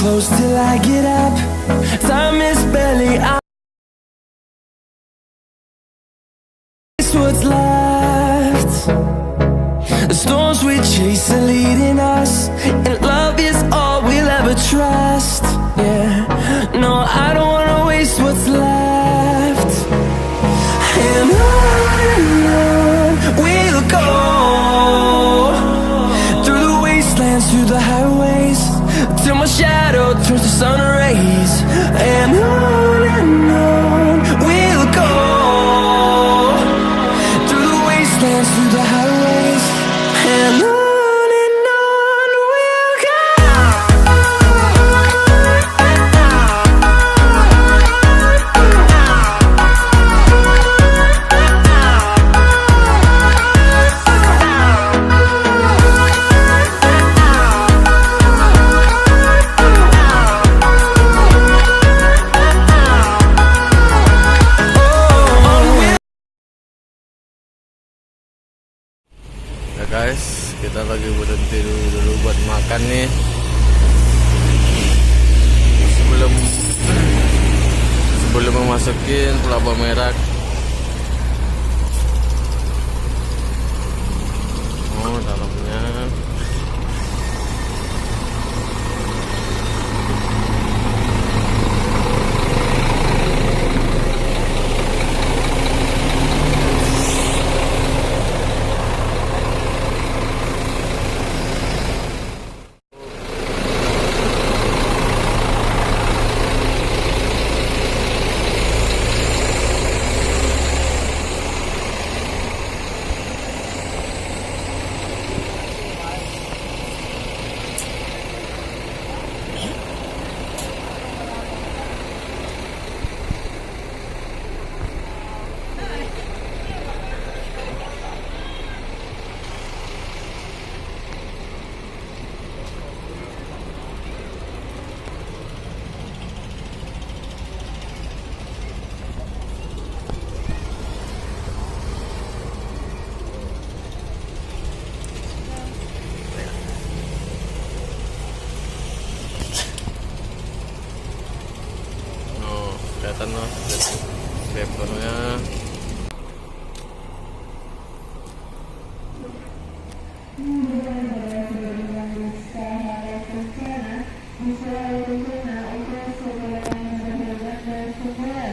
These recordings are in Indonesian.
close till I get up. Time is barely on. It's what's left. The storms we chase are leading us, and love is all we'll ever trust. Yeah, no, I don't wanna waste what's left. And on we'll go, through the wastelands, through the highways, till my shadow turns to sun rays. And on we'll go, through the wastelands, through the highways, and on we'll go. Ya guys, kita lagi berhenti dulu buat makan nih. Sebelum memasukin Pelabuhan Merak. Oh, dalamnya. Kelihatan loh, papernya.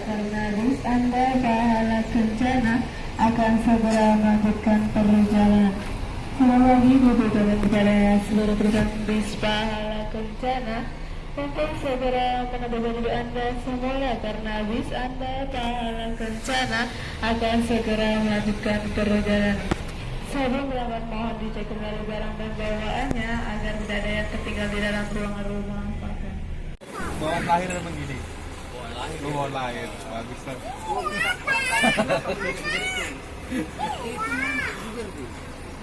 Karena bis Anda pahala kencana akan segera melanjutkan perjalanan. Sekali lagi diberitahu kepada seluruh penumpang bis pahala kencana untuk segera menerbangkan diri Anda semula, karena bis Anda pahala kencana akan segera melanjutkan perjalanan. Sebelum berangkat mohon dicek kembali barang dan bawaannya agar tidak ada yang tertinggal di dalam ruangan rumah makan. Bawaan lahir emang gini. Bawaan lahir, bagus kan.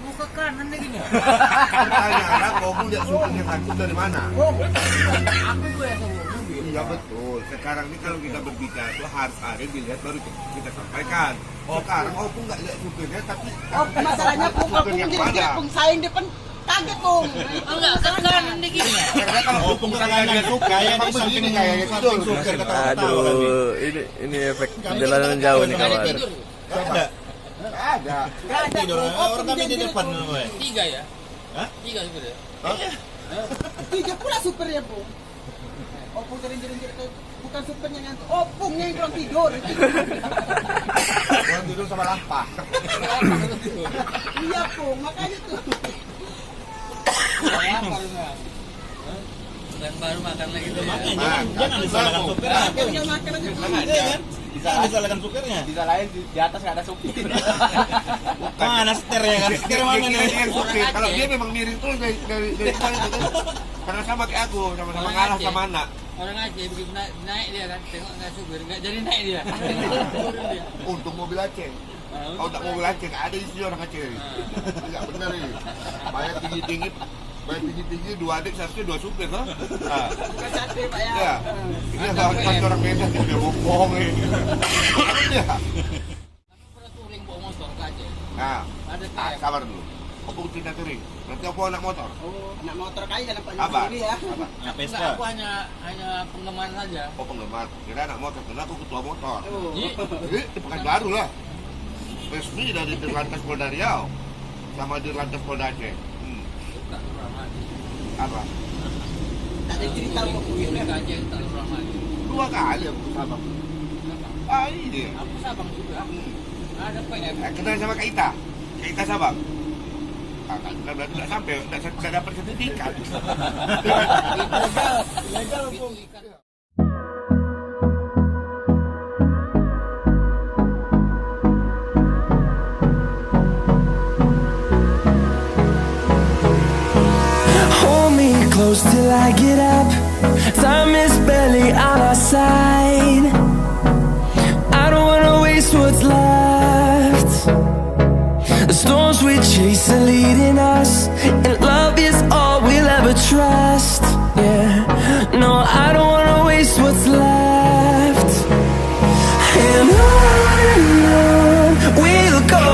Mau ke kanan lagi nih. Tanya anak, kamu lihat supirnya takut dari mana? Aku gue yang sama mobil. Iya betul. Sekarang ini kalau kita berbicara itu harus ada dilihat baru kita sampaikan. Sekarang Opung nggak lihat supirnya, tapi Oh, masalahnya Pung, aku kira-kira Pung saya yang depan kaget Pung. Enggak ke kanan lagi nih. karena kalau Opung nggak lihat supir, emang begini kayaknya tidur. Aduh, ini efek jalanan jauh nih kawan. Ada. Ada. Nggak ada Pung. Opung dia di depan. Tiga ya? Hah? Tiga sebenarnya. Tiga pula supirnya Pung. Opung jaring-jaring bukan supirnya yang ngantuk. Opungnya yang kurang tidur. Orang tidur sama lampah. Iya Pung, makanya tuh. Dan baru makan lagi tuh. Jangan disalahkan supir. Tinggal makan aja Pung. Jangan disalahkan supirnya. Disalahin di atas nggak ada supir. Mana setirnya kan? Setir mana nih? Supir. Kalau dia memang miring terus dari mana itu kan? Karena sama kayak aku, sama-sama ngalah sama anak. Orang aja begitu naik dia kan, tengok nggak supir, nggak jadi naik dia. Untuk mobil Aceh. Kalau tak mobil Aceh, nggak ada di sini orang Aceh. Tidak benar ini. Bayar tinggi-tinggi, dua adik seharusnya dua supir, toh? Sate Pak ya. Ya. Ini kalau orang Medan dia bohong ini. Ya. Pernah touring bawa motor ke Aceh. Nah, Ada TF. sabar dulu. Aku opung Cina kering. Berarti opung anak motor. Oh, anak motor kali dan nampaknya Abang. sendiri ya. Abang. Enggak, aku hanya penggemar saja. Oh penggemar. Kira anak motor. Karena aku ketua motor. Oh. Ji, Di Pekanbaru lah. Resmi dari Dirlantas Polda Riau sama Dirlantas Polda Aceh. Apa? Tak ada cerita opung ini ini. aja tak ramai. 2 kali aku ke Sabang. Ah ini. Aku Sabang juga. Ada PM. Kenal sama Kak Ita. Kak Ita Sabang. Ah, kan berarti tak sampai, tak dapat sertifikat. Legal opung. Hold me close till I get up. Time is barely on our side. I don't wanna waste what's left. The storms we chase are leading us, and love is all we'll ever trust. Yeah, no, I don't wanna waste what's left. And on we'll go,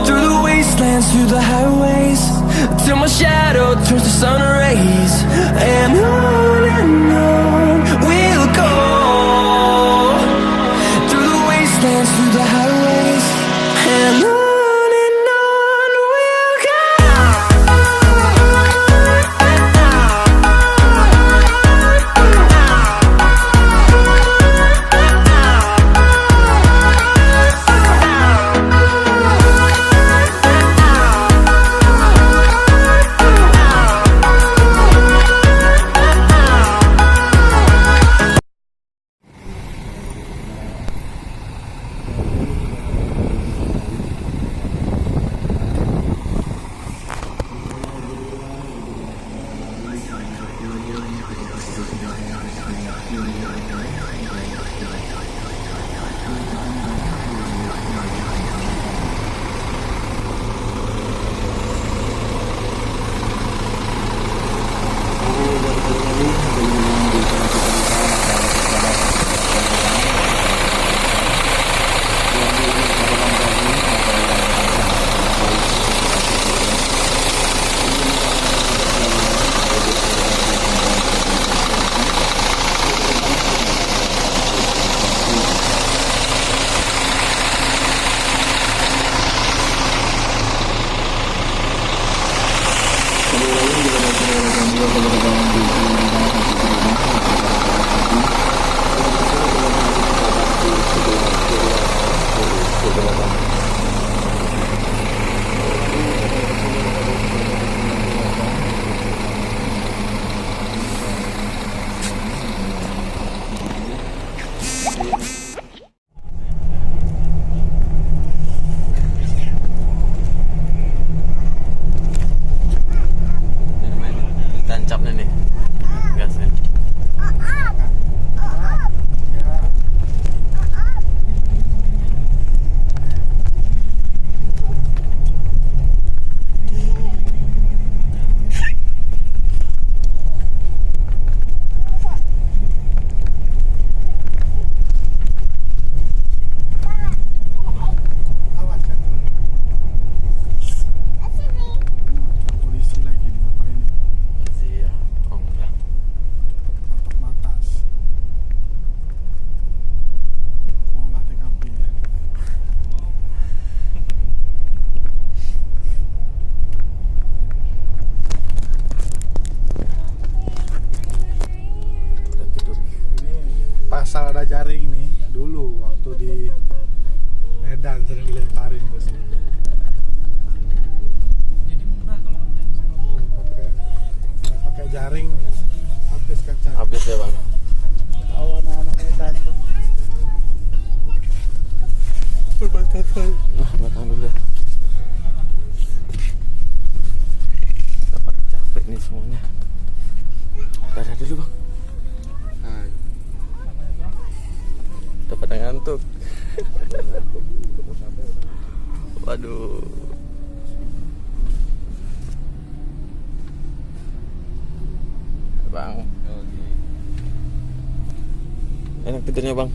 through the wastelands, through the highways, till my shadow turns to sun rays. And on we'll go, through the wastelands, through the highways, and on we'll go. Tancapnya nih gasnya. Polisi lagi nih, ngapain nih? Iya, oh enggak. Patok matas. Mau olah TKP ya. Udah tidur. Ini pasal ada jaring nih. Dulu waktu di Medan sering dilemparin terus. Jadi murah kalau konten Pakai jaring habis kaca. Habis ya bang. Tahu anak-anak Medan tuh. Perbatasan. Nah, belakang dulu ya. Dapat capek nih semuanya. Dadah dulu bang. Hai. Dapat ngantuk. Waduh. Bang. Enak tidurnya bang.